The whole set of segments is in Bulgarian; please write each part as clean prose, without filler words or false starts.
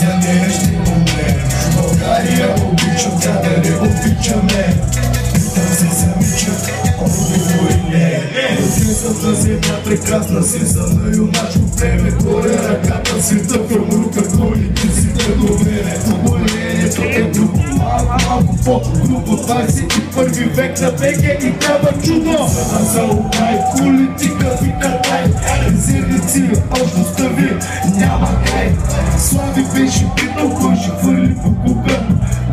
за нея ще умрем. България обичам, тя да не обичаме. Питам се самичък, отговори не. Родин съм на земя, прекрасна си за на юначко племе. Горе ръката си тъпвам рука, колите си предовере. Поколението е друго, малко по-грубо. 21 век на беге и трябва чудо. За украй, политика ви катай. Зерници, общността ви няма край. Слави беше питал, кой ще хвърли по кука.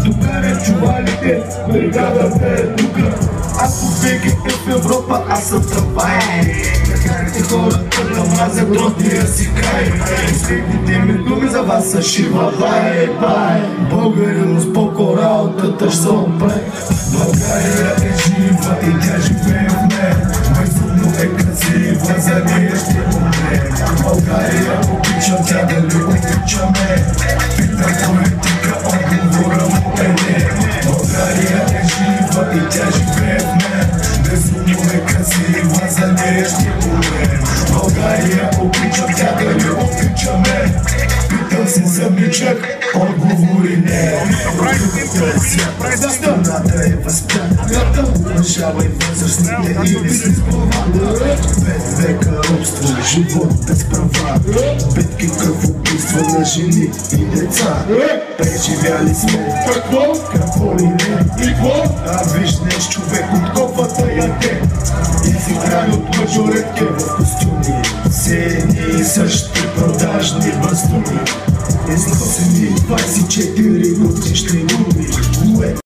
Докаря чувалите, бригадата е тука. Ако беги е в Европа, аз съм трамвай. Накарайте хората да мразят родния си край. Последните ми думи за вас са шива, бай. Българиност по-кора работата ще се оправи. България е жива и тя живее в мен. Безумно е красива, за нея ще умре. България обичам, тя да не обичаме. Питам политика, отговора му е не. България е жива и тя живее в мен. Безумно е красива, за нея ще умре. България обичам, тя да не обичаме. Питам се самичък, отговори не. Страната е възпрята, уважавай възрастните и не се спомага. 5 века робство, живот без права. Битки, кръв, убийства на жени и деца. Преживяли сме какво ли не. А виж нещо